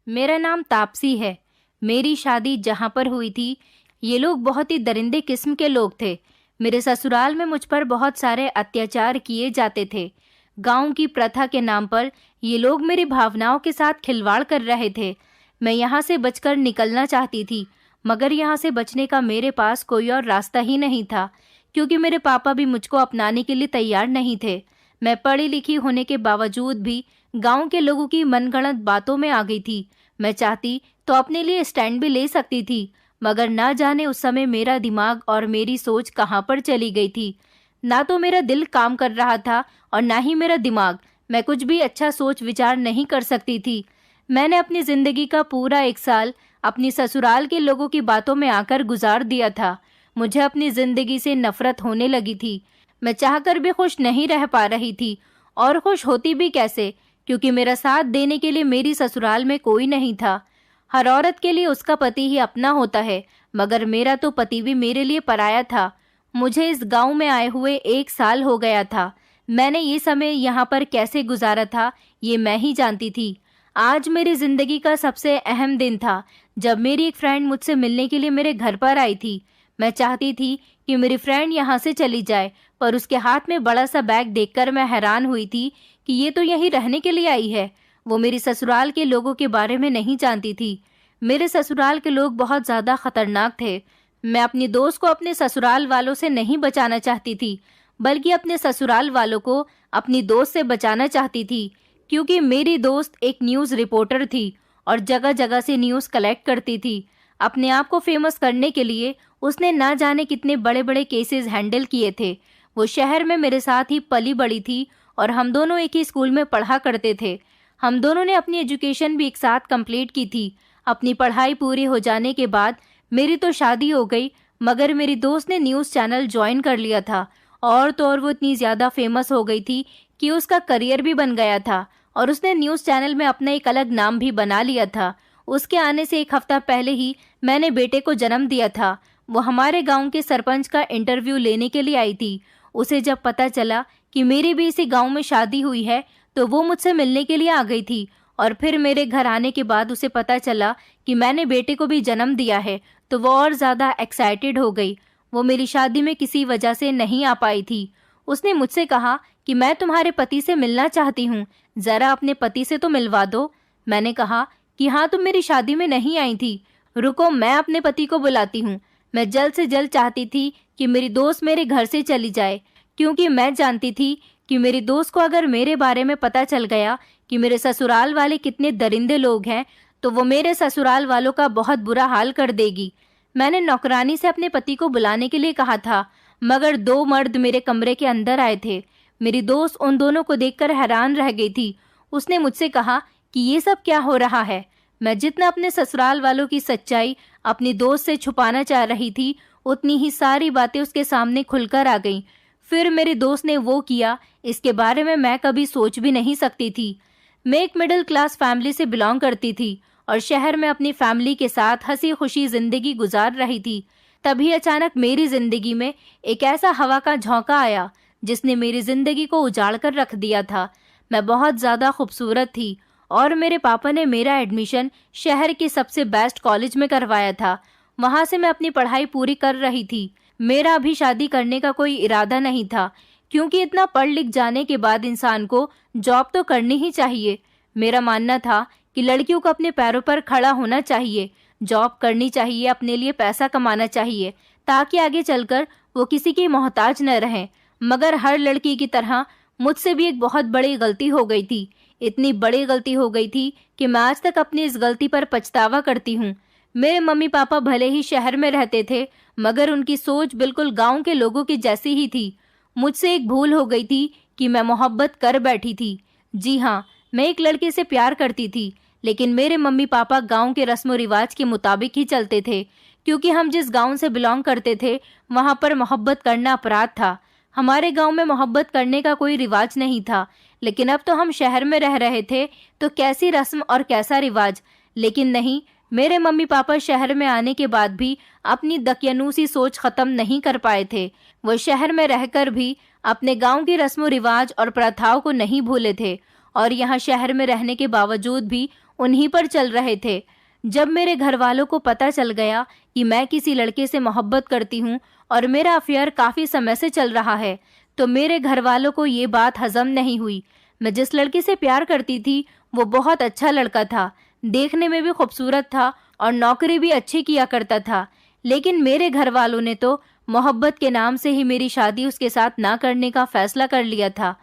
मेरा नाम तापसी है। मेरी शादी जहाँ पर हुई थी, ये लोग बहुत ही दरिंदे किस्म के लोग थे। मेरे ससुराल में मुझ पर बहुत सारे अत्याचार किए जाते थे। गांव की प्रथा के नाम पर ये लोग मेरी भावनाओं के साथ खिलवाड़ कर रहे थे। मैं यहाँ से बचकर निकलना चाहती थी, मगर यहाँ से बचने का मेरे पास कोई और रास्ता ही नहीं था, क्योंकि मेरे पापा भी मुझको अपनाने के लिए तैयार नहीं थे। मैं पढ़ी लिखी होने के बावजूद भी गांव के लोगों की मनगढ़ंत बातों में आ गई थी। मैं चाहती तो अपने लिए स्टैंड भी ले सकती थी, मगर ना जाने उस समय मेरा दिमाग और मेरी सोच कहाँ पर चली गई थी। ना तो मेरा दिल काम कर रहा था और ना ही मेरा दिमाग। मैं कुछ भी अच्छा सोच विचार नहीं कर सकती थी। मैंने अपनी जिंदगी का पूरा 1 साल अपनी ससुराल के लोगों की बातों में आकर गुजार दिया था। मुझे अपनी जिंदगी से नफरत होने लगी थी। मैं चाहकर भी खुश नहीं रह पा रही थी, और खुश होती भी कैसे, क्योंकि मेरा साथ देने के लिए मेरी ससुराल में कोई नहीं था। हर औरत के लिए उसका पति ही अपना होता है, मगर मेरा तो पति भी मेरे लिए पराया था। मुझे इस गांव में आए हुए 1 साल हो गया था। मैंने ये समय यहाँ पर कैसे गुजारा था, ये मैं ही जानती थी। आज मेरी जिंदगी का सबसे अहम दिन था, जब मेरी एक फ्रेंड मुझसे मिलने के लिए मेरे घर पर आई थी। मैं चाहती थी कि मेरी फ्रेंड यहाँ से चली जाए, पर उसके हाथ में बड़ा सा बैग देखकर मैं हैरान हुई थी कि ये तो यहीं रहने के लिए आई है। वो मेरी ससुराल के लोगों के बारे में नहीं जानती थी। मेरे ससुराल के लोग बहुत ज़्यादा खतरनाक थे। मैं अपनी दोस्त को अपने ससुराल वालों से नहीं बचाना चाहती थी, बल्कि अपने ससुराल वालों को अपनी दोस्त से बचाना चाहती थी, क्योंकि मेरी दोस्त एक न्यूज़ रिपोर्टर थी और जगह जगह से न्यूज़ कलेक्ट करती थी। अपने आप को फेमस करने के लिए उसने ना जाने कितने बड़े बड़े केसेस हैंडल किए थे। वो शहर में मेरे साथ ही पली बड़ी थी और हम दोनों एक ही स्कूल में पढ़ा करते थे। हम दोनों ने अपनी एजुकेशन भी एक साथ कंप्लीट की थी। अपनी पढ़ाई पूरी हो जाने के बाद मेरी तो शादी हो गई, मगर मेरी दोस्त ने न्यूज़ चैनल ज्वाइन कर लिया था। और तो और वो इतनी ज़्यादा फेमस हो गई थी कि उसका करियर भी बन गया था, और उसने न्यूज़ चैनल में अपना एक अलग नाम भी बना लिया था। उसके आने से 1 हफ्ता पहले ही मैंने बेटे को जन्म दिया था। वो हमारे गांव के सरपंच का इंटरव्यू लेने के लिए आई थी। उसे जब पता चला कि मेरी भी इसी गांव में शादी हुई है, तो वो मुझसे मिलने के लिए आ गई थी। और फिर मेरे घर आने के बाद उसे पता चला कि मैंने बेटे को भी जन्म दिया है, तो वो और ज़्यादा एक्साइटेड हो गई। वो मेरी शादी में किसी वजह से नहीं आ पाई थी। उसने मुझसे कहा कि मैं तुम्हारे पति से मिलना चाहती हूँ, ज़रा अपने पति से तो मिलवा दो। मैंने कहा कि हाँ, तुम मेरी शादी में नहीं आई थी, रुको मैं अपने पति को बुलाती हूँ। मैं जल्द से जल्द चाहती थी कि मेरी दोस्त मेरे घर से चली जाए, क्योंकि मैं जानती थी कि मेरी दोस्त को अगर मेरे बारे में पता चल गया कि मेरे ससुराल वाले कितने दरिंदे लोग हैं, तो वो मेरे ससुराल वालों का बहुत बुरा हाल कर देगी। मैंने नौकरानी से अपने पति को बुलाने के लिए कहा था, मगर 2 मर्द मेरे कमरे के अंदर आए थे। मेरी दोस्त उन दोनों को देखकर हैरान रह गई थी। उसने मुझसे कहा कि ये सब क्या हो रहा है। मैं जितना अपने ससुराल वालों की सच्चाई अपनी दोस्त से छुपाना चाह रही थी, उतनी ही सारी बातें उसके सामने खुलकर आ गईं। फिर मेरी दोस्त ने वो किया, इसके बारे में मैं कभी सोच भी नहीं सकती थी। मैं एक मिडिल क्लास फैमिली से बिलोंग करती थी और शहर में अपनी फैमिली के साथ हंसी खुशी जिंदगी गुजार रही थी। तभी अचानक मेरी जिंदगी में एक ऐसा हवा का झोंका आया जिसने मेरी जिंदगी को उजाड़ कर रख दिया था। मैं बहुत ज़्यादा खूबसूरत थी और मेरे पापा ने मेरा एडमिशन शहर के सबसे बेस्ट कॉलेज में करवाया था। वहाँ से मैं अपनी पढ़ाई पूरी कर रही थी। मेरा अभी शादी करने का कोई इरादा नहीं था, क्योंकि इतना पढ़ लिख जाने के बाद इंसान को जॉब तो करनी ही चाहिए। मेरा मानना था कि लड़कियों को अपने पैरों पर खड़ा होना चाहिए, जॉब करनी चाहिए, अपने लिए पैसा कमाना चाहिए, ताकि आगे चलकर वो किसी की मोहताज न रहें। मगर हर लड़की की तरह मुझसे भी एक बहुत बड़ी गलती हो गई थी। इतनी बड़ी गलती हो गई थी कि मैं आज तक अपनी इस गलती पर पछतावा करती हूँ। मेरे मम्मी पापा भले ही शहर में रहते थे, मगर उनकी सोच बिल्कुल गांव के लोगों की जैसी ही थी। मुझसे एक भूल हो गई थी कि मैं मोहब्बत कर बैठी थी। जी हाँ, मैं एक लड़के से प्यार करती थी, लेकिन मेरे मम्मी पापा गांव के रस्म रिवाज के मुताबिक ही चलते थे, क्योंकि हम जिस गांव से बिलोंग करते थे वहां पर मोहब्बत करना अपराध था। हमारे गांव में मोहब्बत करने का कोई रिवाज नहीं था, लेकिन अब तो हम शहर में रह रहे थे, तो कैसी रस्म और कैसा रिवाज। लेकिन नहीं, मेरे मम्मी पापा शहर में आने के बाद भी अपनी दकियानूसी सोच खत्म नहीं कर पाए थे। वो शहर में रहकर भी अपने गांव की रस्म रिवाज और प्रथाओं को नहीं भूले थे और यहाँ शहर में रहने के बावजूद भी उन्हीं पर चल रहे थे। जब मेरे घर वालों को पता चल गया कि मैं किसी लड़के से मोहब्बत करती हूँ और मेरा अफेयर काफी समय से चल रहा है, तो मेरे घर वालों को ये बात हजम नहीं हुई। मैं जिस लड़के से प्यार करती थी वो बहुत अच्छा लड़का था, देखने में भी खूबसूरत था और नौकरी भी अच्छी किया करता था, लेकिन मेरे घर वालों ने तो मोहब्बत के नाम से ही मेरी शादी उसके साथ ना करने का फैसला कर लिया था।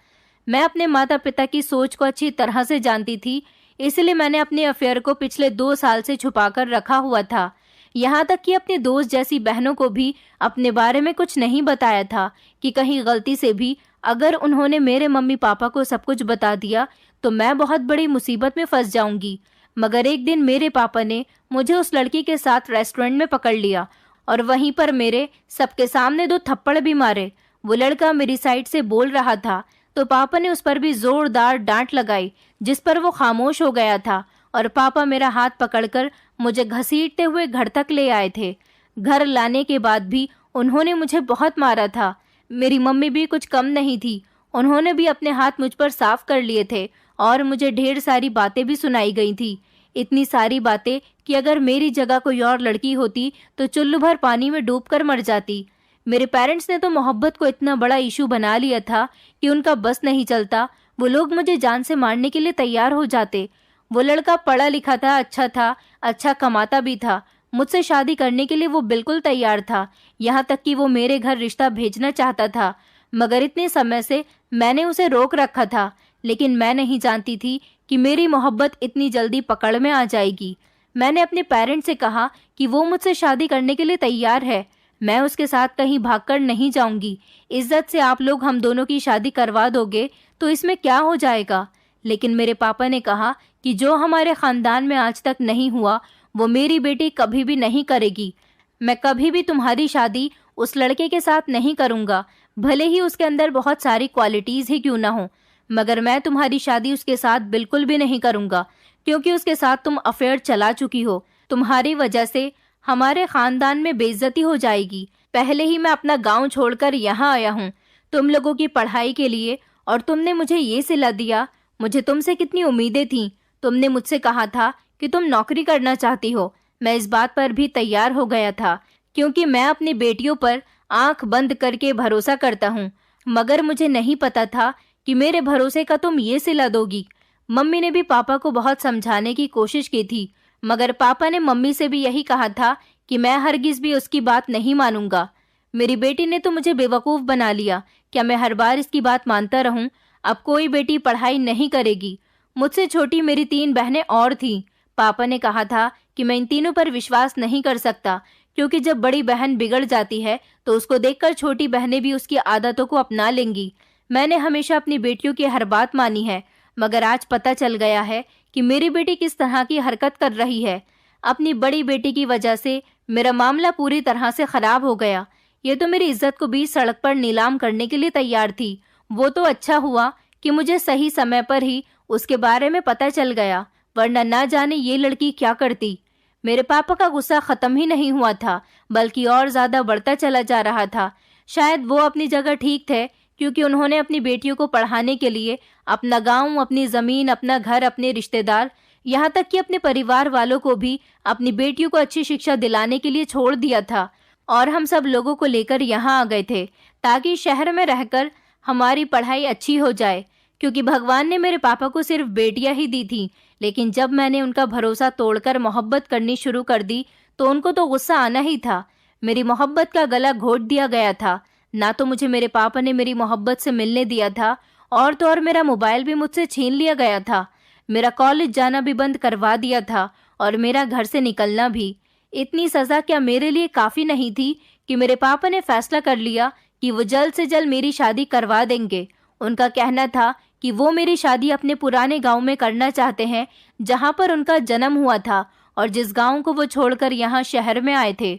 मैं अपने माता पिता की सोच को अच्छी तरह से जानती थी, इसलिए मैंने अपने अफेयर को पिछले 2 साल से छुपाकर रखा हुआ था। यहाँ तक कि अपने दोस्त जैसी बहनों को भी अपने बारे में कुछ नहीं बताया था कि कहीं गलती से भी अगर उन्होंने मेरे मम्मी पापा को सब कुछ बता दिया तो मैं बहुत बड़ी मुसीबत में फंस जाऊंगी। मगर एक दिन मेरे पापा ने मुझे उस लड़की के साथ रेस्टोरेंट में पकड़ लिया और वहीं पर मेरे सबके सामने 2 थप्पड़ भी मारे। वो लड़का मेरी साइड से बोल रहा था तो पापा ने उस पर भी जोरदार डांट लगाई, जिस पर वो खामोश हो गया था और पापा मेरा हाथ पकड़कर मुझे घसीटते हुए घर तक ले आए थे। घर लाने के बाद भी उन्होंने मुझे बहुत मारा था। मेरी मम्मी भी कुछ कम नहीं थी, उन्होंने भी अपने हाथ मुझ पर साफ कर लिए थे और मुझे ढेर सारी बातें भी सुनाई गई थी। इतनी सारी बातें कि अगर मेरी जगह कोई और लड़की होती तो चुल्लू भर पानी में डूबकर मर जाती। मेरे पेरेंट्स ने तो मोहब्बत को इतना बड़ा इशू बना लिया था कि उनका बस नहीं चलता, वो लोग मुझे जान से मारने के लिए तैयार हो जाते। वो लड़का पढ़ा लिखा था, अच्छा कमाता भी था, मुझसे शादी करने के लिए वो बिल्कुल तैयार था, यहाँ तक कि वो मेरे घर रिश्ता भेजना चाहता था। मगर इतने समय से मैंने उसे रोक रखा था, लेकिन मैं नहीं जानती थी कि मेरी मोहब्बत इतनी जल्दी पकड़ में आ जाएगी। मैंने अपने पेरेंट्स से कहा कि वो मुझसे शादी करने के लिए तैयार है, मैं उसके साथ कहीं भागकर नहीं जाऊंगी। इज्जत से आप लोग हम दोनों की शादी करवा दोगे तो इसमें क्या हो जाएगा। लेकिन मेरे पापा ने कहा कि जो हमारे खानदान में आज तक नहीं हुआ वो मेरी बेटी कभी भी नहीं करेगी। मैं कभी भी तुम्हारी शादी उस लड़के के साथ नहीं करूंगा, भले ही उसके अंदर बहुत सारी क्वालिटीज ही क्यों ना हो, मगर मैं तुम्हारी शादी उसके साथ बिल्कुल भी नहीं करूंगा, क्योंकि उसके साथ तुम अफेयर चला चुकी हो। तुम्हारी वजह से हमारे खानदान में बेइज्जती हो जाएगी। पहले ही मैं अपना गांव छोड़कर यहाँ आया हूँ तुम लोगों की पढ़ाई के लिए, और तुमने मुझे ये सिला दिया। मुझे तुमसे कितनी उम्मीदें थीं। तुमने मुझसे कहा था कि तुम नौकरी करना चाहती हो। मैं इस बात पर भी तैयार हो गया था, क्योंकि मैं अपनी बेटियों पर आंख बंद करके भरोसा करता हूँ। मगर मुझे नहीं पता था कि मेरे भरोसे का तुम ये सिला दोगी। मम्मी ने भी पापा को बहुत समझाने की कोशिश की थी, मगर पापा ने मम्मी से भी यही कहा था कि मैं हरगिज भी उसकी बात नहीं मानूंगा। मेरी बेटी ने तो मुझे बेवकूफ़ बना लिया। क्या मैं हर बार इसकी बात मानता रहूं? अब कोई बेटी पढ़ाई नहीं करेगी। मुझसे छोटी मेरी 3 बहनें और थीं। पापा ने कहा था कि मैं इन तीनों पर विश्वास नहीं कर सकता, क्योंकि जब बड़ी बहन बिगड़ जाती है तो उसको देखकर छोटी बहनें भी उसकी आदतों को अपना लेंगी। मैंने हमेशा अपनी बेटियों की हर बात मानी है, मगर आज पता चल गया है कि मेरी बेटी किस तरह की हरकत कर रही है। अपनी बड़ी बेटी की वजह से मेरा मामला पूरी तरह से खराब हो गया। ये तो मेरी इज्जत को भी सड़क पर नीलाम करने के लिए तैयार थी। वो तो अच्छा हुआ कि मुझे सही समय पर ही उसके बारे में पता चल गया, वरना ना जाने ये लड़की क्या करती। मेरे पापा का गुस्सा खत्म ही नहीं हुआ था, बल्कि और ज्यादा बढ़ता चला जा रहा था। शायद वो अपनी जगह ठीक थे, क्योंकि उन्होंने अपनी बेटियों को पढ़ाने के लिए अपना गांव, अपनी जमीन, अपना घर, अपने रिश्तेदार, यहाँ तक कि अपने परिवार वालों को भी अपनी बेटियों को अच्छी शिक्षा दिलाने के लिए छोड़ दिया था। और हम सब लोगों को लेकर यहाँ आ गए थे ताकि शहर में रहकर हमारी पढ़ाई अच्छी हो जाए, क्योंकि भगवान ने मेरे पापा को सिर्फ बेटियां ही दी थी। लेकिन जब मैंने उनका भरोसा तोड़कर मोहब्बत करनी शुरू कर दी तो उनको तो गुस्सा आना ही था। मेरी मोहब्बत का गला घोट दिया गया था। ना तो मुझे मेरे पापा ने मेरी मोहब्बत से मिलने दिया था, और तो और मेरा मोबाइल भी मुझसे छीन लिया गया था। मेरा कॉलेज जाना भी बंद करवा दिया था और मेरा घर से निकलना भी। इतनी सजा क्या मेरे लिए काफ़ी नहीं थी कि मेरे पापा ने फैसला कर लिया कि वो जल्द से जल्द मेरी शादी करवा देंगे। उनका कहना था कि वो मेरी शादी अपने पुराने गांव में करना चाहते हैं, जहां पर उनका जन्म हुआ था और जिस गांव को वो छोड़कर यहाँ शहर में आए थे।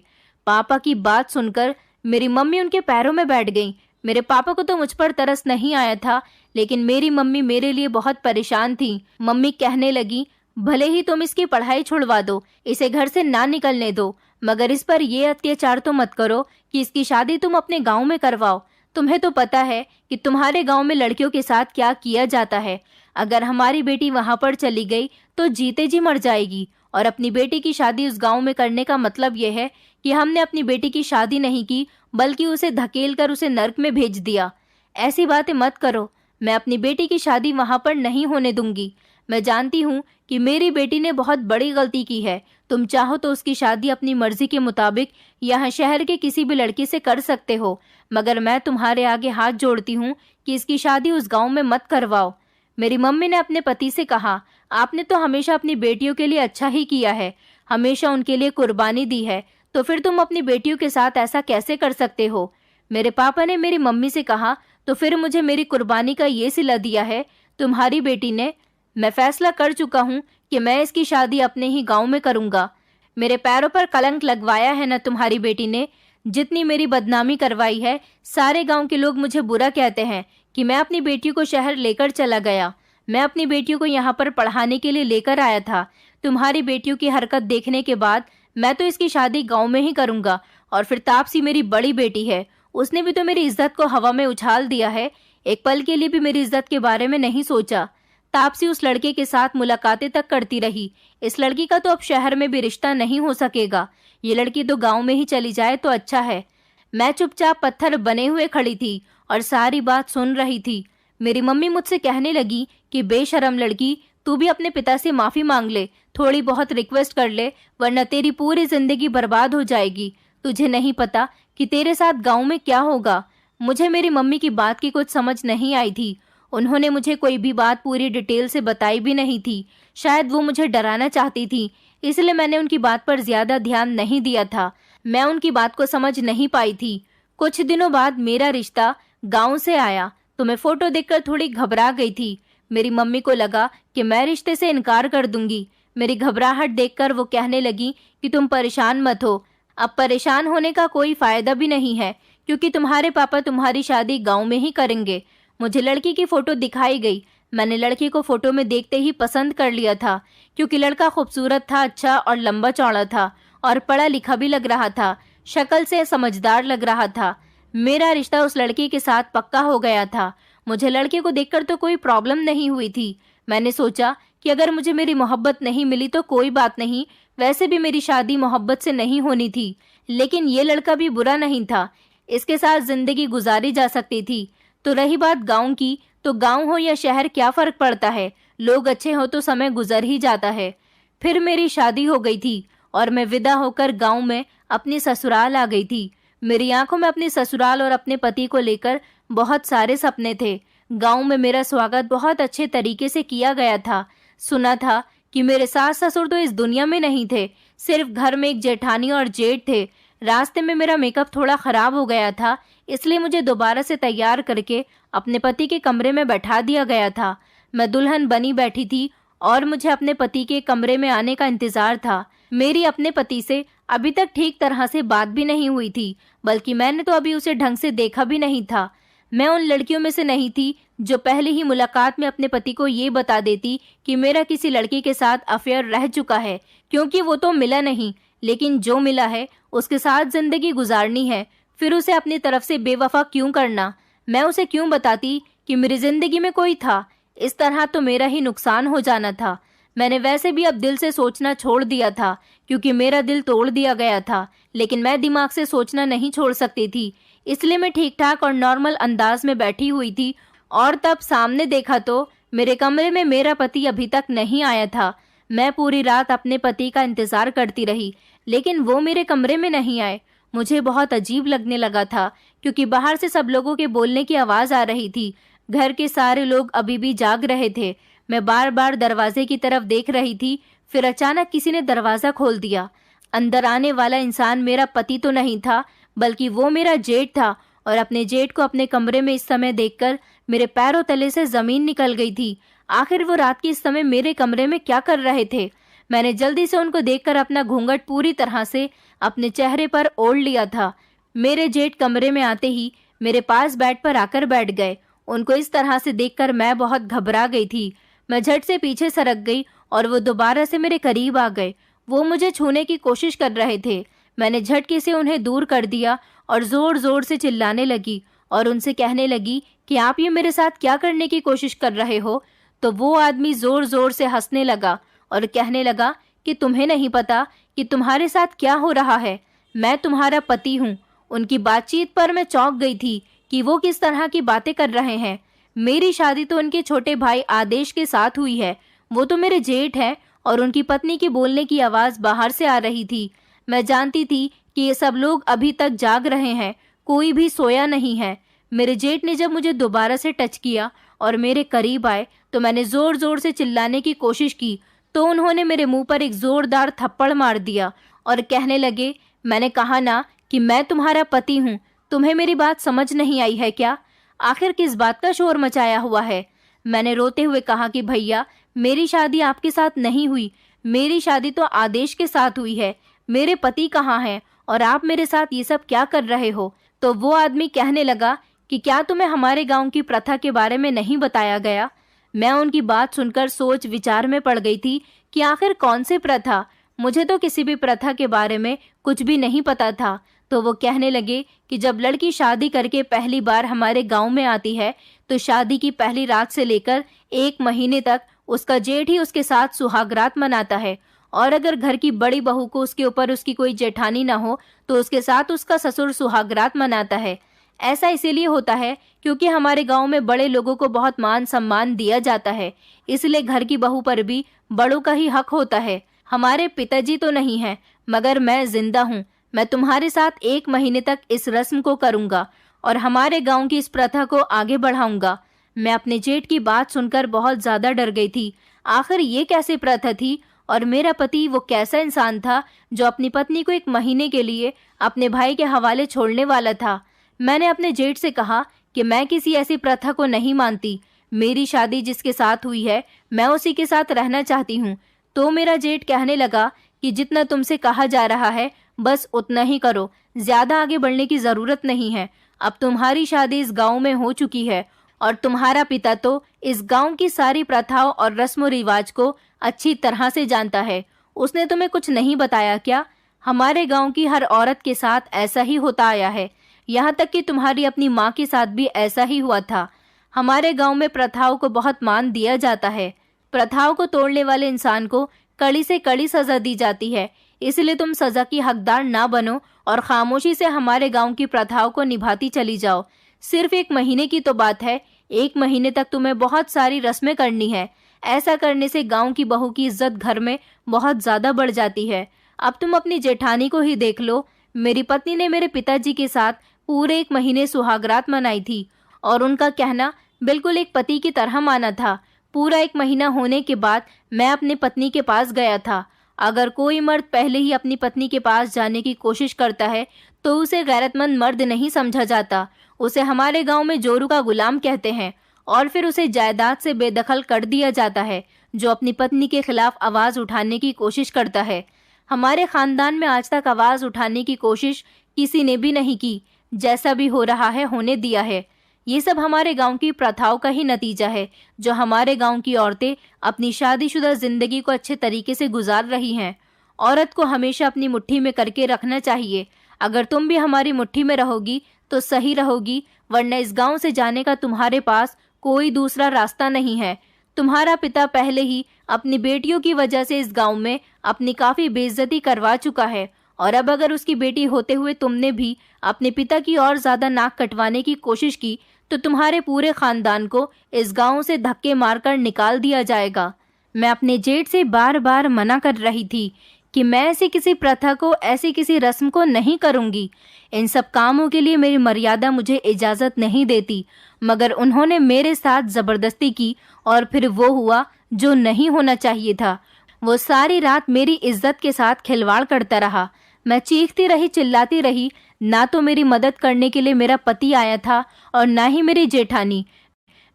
पापा की बात सुनकर मेरी मम्मी उनके पैरों में बैठ गई। मेरे पापा को तो मुझ पर तरस नहीं आया था, लेकिन मेरी मम्मी मेरे लिए बहुत परेशान थी। मम्मी कहने लगी, भले ही तुम इसकी पढ़ाई छुड़वा दो, इसे घर से ना निकलने दो, मगर इस पर ये अत्याचार तो मत करो कि इसकी शादी तुम अपने गांव में करवाओ। तुम्हें तो पता है कि तुम्हारे गांव में लड़कियों के साथ क्या किया जाता है। अगर हमारी बेटी वहां पर चली गई तो जीते जी मर जाएगी, और अपनी बेटी की शादी उस गांव में करने का मतलब यह है कि हमने अपनी बेटी की शादी नहीं की, बल्कि उसे धकेल कर उसे नर्क में भेज दिया। ऐसी बातें मत करो, मैं अपनी बेटी की शादी वहां पर नहीं होने दूंगी। मैं जानती हूँ कि मेरी बेटी ने बहुत बड़ी गलती की है। तुम चाहो तो उसकी शादी अपनी मर्जी के मुताबिक यहाँ शहर के किसी भी लड़के से कर सकते हो, मगर मैं तुम्हारे आगे हाथ जोड़ती हूँ कि इसकी शादी उस गांव में मत करवाओ। मेरी मम्मी ने अपने पति से कहा, आपने तो हमेशा अपनी बेटियों के लिए अच्छा ही किया है, हमेशा उनके लिए कुर्बानी दी है, तो फिर तुम अपनी बेटियों के साथ ऐसा कैसे कर सकते हो। मेरे पापा ने मेरी मम्मी से कहा, तो फिर मुझे मेरी कुर्बानी का ये सिला दिया है तुम्हारी बेटी ने। मैं फैसला कर चुका हूँ कि मैं इसकी शादी अपने ही गांव में करूंगा। मेरे पैरों पर कलंक लगवाया है ना तुम्हारी बेटी ने, जितनी मेरी बदनामी करवाई है। सारे गांव के लोग मुझे बुरा कहते हैं कि मैं अपनी बेटियों को शहर लेकर चला गया। मैं अपनी बेटियों को यहाँ पर पढ़ाने के लिए लेकर आया था। तुम्हारी बेटियों की हरकत देखने के बाद मैं तो इसकी शादी गांव में ही करूंगा। और फिर तापसी मेरी बड़ी बेटी है, उसने भी तो मेरी इज्जत को हवा में उछाल दिया है, एक पल के लिए भी मेरी इज्जत के बारे में नहीं सोचा। तापसी उस लड़के के साथ मुलाकातें तक करती रही। इस लड़की का तो अब शहर में भी रिश्ता नहीं हो सकेगा। ये लड़की तो गांव में ही चली जाए तो अच्छा है। मैं चुपचाप पत्थर बने हुए खड़ी थी और सारी बात सुन रही थी। मेरी मम्मी मुझसे कहने लगी कि बेशरम लड़की, तू भी अपने पिता से माफी मांग ले, थोड़ी बहुत रिक्वेस्ट कर ले, वरना तेरी पूरी जिंदगी बर्बाद हो जाएगी। तुझे नहीं पता कि तेरे साथ गांव में क्या होगा। मुझे मेरी मम्मी की बात की कुछ समझ नहीं आई थी। उन्होंने मुझे कोई भी बात पूरी डिटेल से बताई भी नहीं थी। शायद वो मुझे डराना चाहती थी, इसलिए मैंने उनकी बात पर ज्यादा ध्यान नहीं दिया था। मैं उनकी बात को समझ नहीं पाई थी। कुछ दिनों बाद मेरा रिश्ता गांव से आया तो मैं फोटो देखकर थोड़ी घबरा गई थी। मेरी मम्मी को लगा कि मैं रिश्ते से इनकार कर दूंगी। मेरी घबराहट देखकर वो कहने लगी कि तुम परेशान मत हो, अब परेशान होने का कोई फायदा भी नहीं है, क्योंकि तुम्हारे पापा तुम्हारी शादी गांव में ही करेंगे। मुझे लड़की की फोटो दिखाई गई। मैंने लड़की को फोटो में देखते ही पसंद कर लिया था, क्योंकि लड़का खूबसूरत था, अच्छा और लंबा चौड़ा था, और पढ़ा लिखा भी लग रहा था, शक्ल से समझदार लग रहा था। मेरा रिश्ता उस लड़की के साथ पक्का हो गया था। मुझे लड़के को देखकर तो कोई प्रॉब्लम नहीं हुई थी। मैंने सोचा कि अगर मुझे मेरी मोहब्बत नहीं मिली तो कोई बात नहीं, वैसे भी मेरी शादी मोहब्बत से नहीं होनी थी। लेकिन ये लड़का भी बुरा नहीं था, इसके साथ जिंदगी गुजारी जा सकती थी। तो रही बात गांव की, तो गांव हो या शहर क्या फर्क पड़ता है, लोग अच्छे हो तो समय गुजर ही जाता है। फिर मेरी शादी हो गई थी और मैं विदा होकर गांव में अपनी ससुराल आ गई थी। मेरी आंखों में अपने ससुराल और अपने पति को लेकर बहुत सारे सपने थे। गांव में मेरा स्वागत बहुत अच्छे तरीके से किया गया था। सुना था कि मेरे सास ससुर तो इस दुनिया में नहीं थे, सिर्फ घर में एक जेठानी और जेठ थे। रास्ते में मेरा मेकअप थोड़ा खराब हो गया था, इसलिए मुझे दोबारा से तैयार करके अपने पति के कमरे में बैठा दिया गया था। मैं दुल्हन बनी बैठी थी और मुझे अपने पति के कमरे में आने का इंतजार था। मेरी अपने पति से अभी तक ठीक तरह से बात भी नहीं हुई थी, बल्कि मैंने तो अभी उसे ढंग से देखा भी नहीं था। मैं उन लड़कियों में से नहीं थी जो पहले ही मुलाकात में अपने पति को ये बता देती कि मेरा किसी लड़की के साथ अफेयर रह चुका है, क्योंकि वो तो मिला नहीं, लेकिन जो मिला है उसके साथ जिंदगी गुजारनी है। फिर उसे अपनी तरफ से बेवफा क्यों करना? मैं उसे क्यों बताती कि मेरी जिंदगी में कोई था? इस तरह तो मेरा ही नुकसान हो जाना था। मैंने वैसे भी अब दिल से सोचना छोड़ दिया था, क्योंकि मेरा दिल तोड़ दिया गया था, लेकिन मैं दिमाग से सोचना नहीं छोड़ सकती थी। इसलिए मैं ठीक ठाक और नॉर्मल अंदाज में बैठी हुई थी, और तब सामने देखा तो मेरे कमरे में मेरा पति अभी तक नहीं आया था। मैं पूरी रात अपने पति का इंतजार करती रही, लेकिन वो मेरे कमरे में नहीं आए। मुझे बहुत अजीब लगने लगा था, क्योंकि बाहर से सब लोगों के बोलने की आवाज आ रही थी। घर के सारे लोग अभी भी जाग रहे थे। मैं बार बार दरवाजे की तरफ देख रही थी। फिर अचानक किसी ने दरवाजा खोल दिया। अंदर आने वाला इंसान मेरा पति तो नहीं था, बल्कि वो मेरा जेठ था, और अपने जेठ को अपने कमरे में इस समय देखकर मेरे पैरों तले से जमीन निकल गई थी। आखिर वो रात के इस समय मेरे कमरे में क्या कर रहे थे? मैंने जल्दी से उनको देखकर अपना घूंघट पूरी तरह से अपने चेहरे पर ओढ़ लिया था। मेरे जेठ कमरे में आते ही मेरे पास बेड पर आकर बैठ गए। उनको इस तरह से देखकर मैं बहुत घबरा गई थी। मैं झट से पीछे सरक गई और वो दोबारा से मेरे करीब आ गए। वो मुझे छूने की कोशिश कर रहे थे। मैंने झटके से उन्हें दूर कर दिया और जोर जोर से चिल्लाने लगी और उनसे कहने लगी कि आप ये मेरे साथ क्या करने की कोशिश कर रहे हो? तो वो आदमी जोर जोर से हंसने लगा और कहने लगा कि तुम्हें नहीं पता कि तुम्हारे साथ क्या हो रहा है। मैं तुम्हारा पति हूँ। उनकी बातचीत पर मैं चौंक गई थी कि वो किस तरह की बातें कर रहे हैं। मेरी शादी तो उनके छोटे भाई आदेश के साथ हुई है। वो तो मेरे जेठ हैं और उनकी पत्नी की बोलने की आवाज़ बाहर से आ रही थी। मैं जानती थी कि ये सब लोग अभी तक जाग रहे हैं, कोई भी सोया नहीं है। मेरे जेठ ने जब मुझे दोबारा से टच किया और मेरे करीब आए तो मैंने ज़ोर ज़ोर से चिल्लाने की कोशिश की, तो उन्होंने मेरे मुंह पर एक ज़ोरदार थप्पड़ मार दिया और कहने लगे, मैंने कहा ना कि मैं तुम्हारा पति हूँ, तुम्हें मेरी बात समझ नहीं आई है क्या? आखिर किस बात का शोर मचाया हुआ है? मैंने रोते हुए कहा कि भैया, मेरी शादी आपके साथ नहीं हुई, मेरी शादी तो आदेश के साथ हुई है। मेरे पति कहाँ हैं और आप मेरे साथ ये सब क्या कर रहे हो? तो वो आदमी कहने लगा कि क्या तुम्हें हमारे गांव की प्रथा के बारे में नहीं बताया गया? मैं उनकी बात सुनकर सोच विचार में पड़ गई थी कि आखिर कौन सी प्रथा। मुझे तो किसी भी प्रथा के बारे में कुछ भी नहीं पता था। तो वो कहने लगे कि जब लड़की शादी करके पहली बार हमारे गांव में आती है तो शादी की पहली रात से लेकर 1 महीने तक उसका जेठ ही उसके साथ सुहागरात मनाता है, और अगर घर की बड़ी बहू को उसके ऊपर उसकी कोई जेठानी ना हो तो उसके साथ उसका ससुर सुहागरात मनाता है। ऐसा इसीलिए होता है क्योंकि हमारे गांव में बड़े लोगों को बहुत मान सम्मान दिया जाता है, इसलिए घर की बहू पर भी बड़ों का ही हक होता है। हमारे पिताजी तो नहीं है, मगर मैं जिंदा हूँ। मैं तुम्हारे साथ 1 महीने तक इस रस्म को करूँगा और हमारे गांव की इस प्रथा को आगे बढ़ाऊंगा। मैं अपने जेठ की बात सुनकर बहुत ज़्यादा डर गई थी। आखिर ये कैसी प्रथा थी और मेरा पति वो कैसा इंसान था जो अपनी पत्नी को 1 महीने के लिए अपने भाई के हवाले छोड़ने वाला था? मैंने अपने जेठ से कहा कि मैं किसी ऐसी प्रथा को नहीं मानती। मेरी शादी जिसके साथ हुई है मैं उसी के साथ रहना चाहती हूँ। तो मेरा जेठ कहने लगा कि जितना तुमसे कहा जा रहा है बस उतना ही करो, ज्यादा आगे बढ़ने की जरूरत नहीं है। अब तुम्हारी शादी इस गांव में हो चुकी है और तुम्हारा पिता तो इस गांव की सारी प्रथाओं और रस्म रिवाज को अच्छी तरह से जानता है। उसने तुम्हें कुछ नहीं बताया क्या? हमारे गांव की हर औरत के साथ ऐसा ही होता आया है, यहाँ तक कि तुम्हारी अपनी माँ के साथ भी ऐसा ही हुआ था। हमारे गांव में प्रथाओं को बहुत मान दिया जाता है। प्रथाओं को तोड़ने वाले इंसान को कड़ी से कड़ी सजा दी जाती है, इसलिए तुम सजा की हकदार ना बनो और खामोशी से हमारे गांव की प्रथाओं को निभाती चली जाओ। सिर्फ 1 महीने की तो बात है, 1 महीने तक तुम्हें बहुत सारी रस्में करनी है। ऐसा करने से गांव की बहू की इज्जत घर में बहुत ज्यादा बढ़ जाती है। अब तुम अपनी जेठानी को ही देख लो। मेरी पत्नी ने मेरे पिताजी के साथ पूरे 1 महीने सुहागरात मनाई थी और उनका कहना बिल्कुल एक पति की तरह माना था। पूरा 1 महीना होने के बाद मैं अपनी पत्नी के पास गया था। अगर कोई मर्द पहले ही अपनी पत्नी के पास जाने की कोशिश करता है तो उसे गैरतमंद मर्द नहीं समझा जाता। उसे हमारे गांव में जोरू का गुलाम कहते हैं और फिर उसे जायदाद से बेदखल कर दिया जाता है जो अपनी पत्नी के खिलाफ आवाज़ उठाने की कोशिश करता है। हमारे खानदान में आज तक आवाज़ उठाने की कोशिश किसी ने भी नहीं की। जैसा भी हो रहा है होने दिया है। ये सब हमारे गांव की प्रथाओं का ही नतीजा है जो हमारे गांव की औरतें अपनी शादीशुदा जिंदगी को अच्छे तरीके से गुजार रही हैं। औरत को हमेशा अपनी मुट्ठी में करके रखना चाहिए। अगर तुम भी हमारी मुट्ठी में रहोगी तो सही रहोगी, वरना इस गांव से जाने का तुम्हारे पास कोई दूसरा रास्ता नहीं है। तुम्हारा पिता पहले ही अपनी बेटियों की वजह से इस गांव में अपनी काफ़ी बेइज्जती करवा चुका है, और अब अगर उसकी बेटी होते हुए तुमने भी अपने पिता की और ज़्यादा नाक कटवाने की कोशिश की तो तुम्हारे पूरे खानदान को इस गांव से धक्के मारकर निकाल दिया जाएगा। मैं अपने जेठ से बार बार मना कर रही थी कि मैं ऐसी किसी प्रथा को, ऐसी किसी रस्म को नहीं करूंगी। इन सब कामों के लिए मेरी मर्यादा मुझे इजाज़त नहीं देती, मगर उन्होंने मेरे साथ ज़बरदस्ती की और फिर वो हुआ जो नहीं होना चाहिए था। वो सारी रात मेरी इज्जत के साथ खिलवाड़ करता रहा। मैं चीखती रही, चिल्लाती रही। ना तो मेरी मदद करने के लिए मेरा पति आया था और ना ही मेरी जेठानी।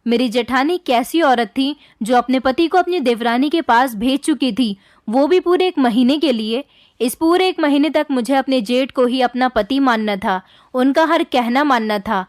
मेरी जेठानी कैसी औरत थी जो अपने पति को अपनी देवरानी के पास भेज चुकी थी, वो भी पूरे 1 महीने के लिए। इस पूरे 1 महीने तक मुझे अपने जेठ को ही अपना पति मानना था, उनका हर कहना मानना था।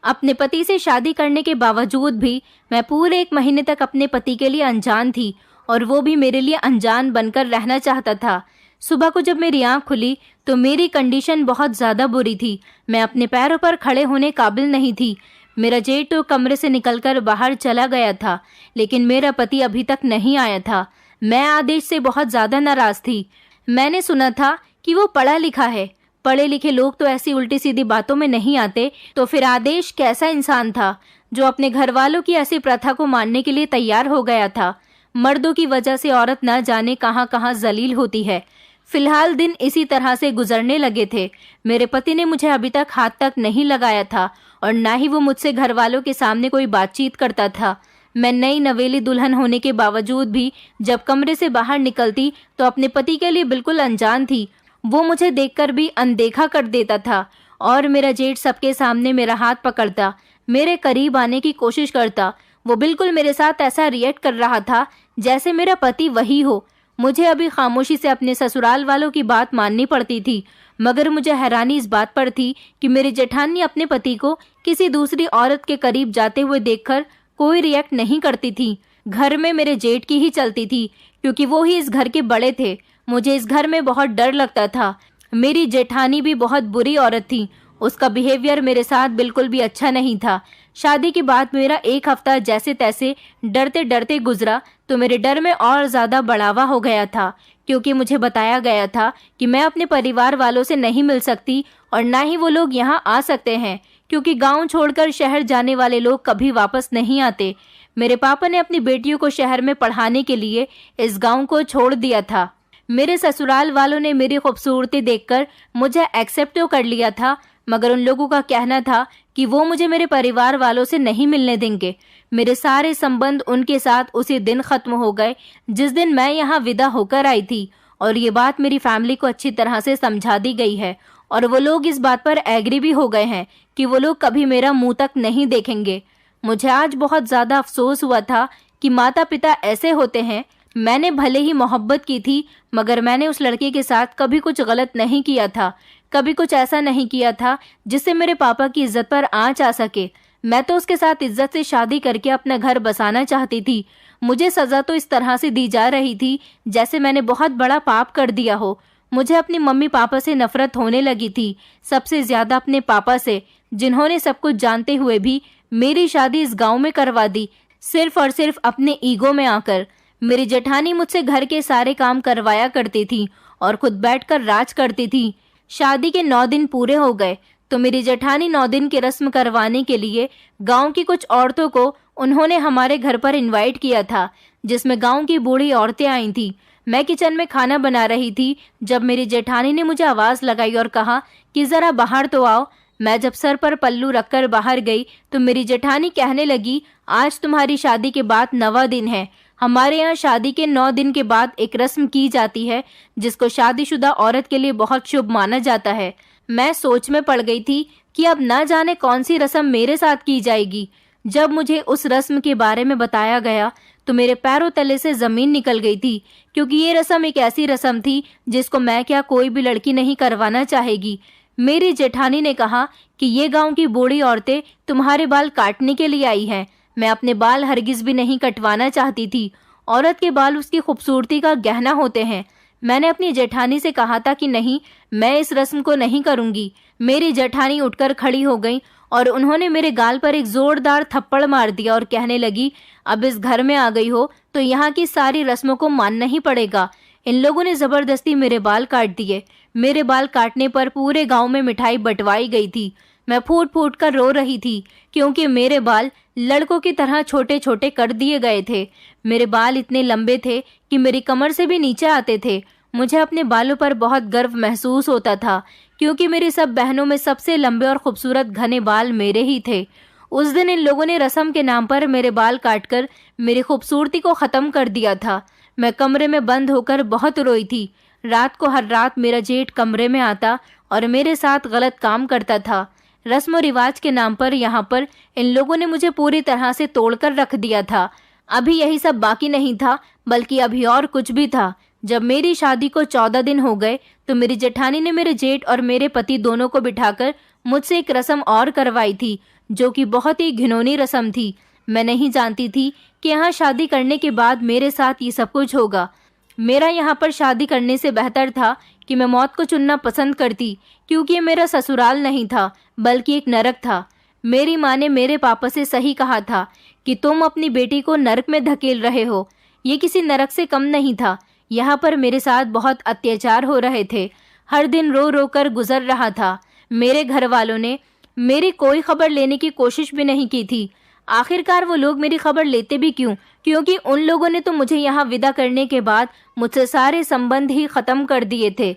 अपने पति से शादी करने के बावजूद भी मैं पूरे 1 महीने तक अपने पति के लिए अनजान थी और वो भी मेरे लिए अनजान बनकर रहना चाहता था। सुबह को जब मेरी आँख खुली तो मेरी कंडीशन बहुत ज़्यादा बुरी थी। मैं अपने पैरों पर खड़े होने काबिल नहीं थी। मेरा जेठ तो कमरे से निकलकर बाहर चला गया था, लेकिन मेरा पति अभी तक नहीं आया था। मैं आदेश से बहुत ज्यादा नाराज थी। मैंने सुना था कि वो पढ़ा लिखा है। पढ़े लिखे लोग तो ऐसी उल्टी सीधी बातों में नहीं आते। तो फिर आदेश कैसा इंसान था जो अपने घर वालों की ऐसी प्रथा को मानने के लिए तैयार हो गया था। मर्दों की वजह से औरत न जाने कहां कहां जलील होती है। फिलहाल दिन इसी तरह से गुजरने लगे थे। मेरे पति ने मुझे अभी तक हाथ तक नहीं लगाया था और ना ही वो मुझसे घर वालों के सामने कोई बातचीत करता था। मैं नई नवेली दुल्हन होने के बावजूद भी जब कमरे से बाहर निकलती तो अपने पति के लिए बिल्कुल अनजान थी। वो मुझे देखकर भी अनदेखा कर देता था और मेरा जेठ सबके सामने मेरा हाथ पकड़ता, मेरे करीब आने की कोशिश करता। वो बिल्कुल मेरे साथ ऐसा रिएक्ट कर रहा था जैसे मेरा पति वही हो। मुझे अभी खामोशी से अपने ससुराल वालों की बात माननी पड़ती थी, मगर मुझे हैरानी इस बात पर थी कि मेरी जेठानी अपने पति को किसी दूसरी औरत के करीब जाते हुए देखकर कोई रिएक्ट नहीं करती थी। घर में मेरे जेठ की ही चलती थी, क्योंकि वो ही इस घर के बड़े थे। मुझे इस घर में बहुत डर लगता था। मेरी जेठानी भी बहुत बुरी औरत थी। उसका बिहेवियर मेरे साथ बिल्कुल भी अच्छा नहीं था। शादी के बाद मेरा एक हफ्ता जैसे तैसे डरते डरते गुजरा तो मेरे डर में और ज्यादा बढ़ावा हो गया था, क्योंकि मुझे बताया गया था कि मैं अपने परिवार वालों से नहीं मिल सकती और ना ही वो लोग यहाँ आ सकते हैं, क्योंकि गांव छोड़कर शहर जाने वाले लोग कभी वापस नहीं आते। मेरे पापा ने अपनी बेटियों को शहर में पढ़ाने के लिए इस गांव को छोड़ दिया था। मेरे ससुराल वालों ने मेरी खूबसूरती देखकर मुझे एक्सेप्ट तो कर लिया था, मगर उन लोगों का कहना था कि वो मुझे मेरे परिवार वालों से नहीं मिलने देंगे। मेरे सारे संबंध उनके साथ उसी दिन खत्म हो गए जिस दिन मैं यहाँ विदा होकर आई थी, और ये बात मेरी फैमिली को अच्छी तरह से समझा दी गई है और वो लोग इस बात पर एग्री भी हो गए हैं कि वो लोग कभी मेरा मुंह तक नहीं देखेंगे। मुझे आज बहुत ज्यादा अफसोस हुआ था कि माता पिता ऐसे होते हैं। मैंने भले ही मोहब्बत की थी, मगर मैंने उस लड़के के साथ कभी कुछ गलत नहीं किया था। कभी कुछ ऐसा नहीं किया था जिससे मेरे पापा की इज्जत पर आंच आ सके। मैं तो उसके साथ इज्जत से शादी करके अपना घर बसाना चाहती थी। मुझे सजा तो इस तरह से दी जा रही थी जैसे मैंने बहुत बड़ा पाप कर दिया हो। मुझे अपनी मम्मी पापा से नफरत होने लगी थी, सबसे ज्यादा अपने पापा से, जिन्होंने सब कुछ जानते हुए भी मेरी शादी इस गाँव में करवा दी, सिर्फ और सिर्फ अपने ईगो में आकर। मेरी जेठानी मुझसे घर के सारे काम करवाया करती थी और खुद बैठकर राज करती थी। शादी के 9 दिन पूरे हो गए तो मेरी जेठानी 9 दिन की रस्म करवाने के लिए गांव की कुछ औरतों को उन्होंने हमारे घर पर इनवाइट किया था, जिसमें गांव की बूढ़ी औरतें आई थी। मैं किचन में खाना बना रही थी जब मेरी जेठानी ने मुझे आवाज लगाई और कहा कि जरा बाहर तो आओ। मैं जब सर पर पल्लू रखकर बाहर गई तो मेरी जेठानी कहने लगी, आज तुम्हारी शादी के बाद 9वां दिन है। हमारे यहाँ शादी के 9 दिन के बाद एक रस्म की जाती है जिसको शादीशुदा औरत के लिए बहुत शुभ माना जाता है। मैं सोच में पड़ गई थी कि अब ना जाने कौन सी रस्म मेरे साथ की जाएगी। जब मुझे उस रस्म के बारे में बताया गया तो मेरे पैरों तले से जमीन निकल गई थी, क्योंकि ये रस्म एक ऐसी रस्म थी जिसको मैं क्या कोई भी लड़की नहीं करवाना चाहेगी। मेरी जेठानी ने कहा कि ये गाँव की बूढ़ी औरतें तुम्हारे बाल काटने के लिए आई हैं। मैं अपने बाल हरगिज भी नहीं कटवाना चाहती थी। औरत के बाल उसकी खूबसूरती का गहना होते हैं। मैंने अपनी जेठानी से कहा था कि नहीं, मैं इस रस्म को नहीं करूंगी। मेरी जेठानी उठकर खड़ी हो गई और उन्होंने मेरे गाल पर एक जोरदार थप्पड़ मार दिया और कहने लगी, अब इस घर में आ गई हो तो यहाँ की सारी रस्मों को मानना ही पड़ेगा। इन लोगों ने जबरदस्ती मेरे बाल काट दिए। मेरे बाल काटने पर पूरे गाँव में मिठाई बंटवाई गई थी। मैं फूट फूट कर रो रही थी, क्योंकि मेरे बाल लड़कों की तरह छोटे छोटे कर दिए गए थे। मेरे बाल इतने लंबे थे कि मेरी कमर से भी नीचे आते थे। मुझे अपने बालों पर बहुत गर्व महसूस होता था, क्योंकि मेरी सब बहनों में सबसे लंबे और खूबसूरत घने बाल मेरे ही थे। उस दिन इन लोगों ने रस्म के नाम पर मेरे बाल काटकर मेरी खूबसूरती को खत्म कर दिया था। मैं कमरे में बंद होकर बहुत रोई थी। रात को हर रात मेरा जेठ कमरे में आता और मेरे साथ गलत काम करता था। रस्म और रिवाज के नाम पर यहाँ पर इन लोगों ने मुझे पूरी तरह से तोड़कर रख दिया था। अभी यही सब बाकी नहीं था, बल्कि अभी और कुछ भी था। जब मेरी शादी को 14 दिन हो गए तो मेरी जेठानी ने मेरे जेठ और मेरे पति दोनों को बिठाकर मुझसे एक रस्म और करवाई थी, जो कि बहुत ही घिनौनी रस्म थी। मैं नहीं जानती थी कि यहाँ शादी करने के बाद मेरे साथ ये सब कुछ होगा। मेरा यहाँ पर शादी करने से बेहतर था कि मैं मौत को चुनना पसंद करती, क्योंकि ये मेरा ससुराल नहीं था बल्कि एक नरक था। मेरी माँ ने मेरे पापा से सही कहा था कि तुम अपनी बेटी को नरक में धकेल रहे हो। ये किसी नरक से कम नहीं था। यहाँ पर मेरे साथ बहुत अत्याचार हो रहे थे। हर दिन रो रो कर गुजर रहा था। मेरे घर वालों ने मेरी कोई खबर लेने की कोशिश भी नहीं की थी। आखिरकार वो लोग मेरी खबर लेते भी क्यों? क्योंकि उन लोगों ने तो मुझे यहाँ विदा करने के बाद मुझसे सारे संबंध ही खत्म कर दिए थे।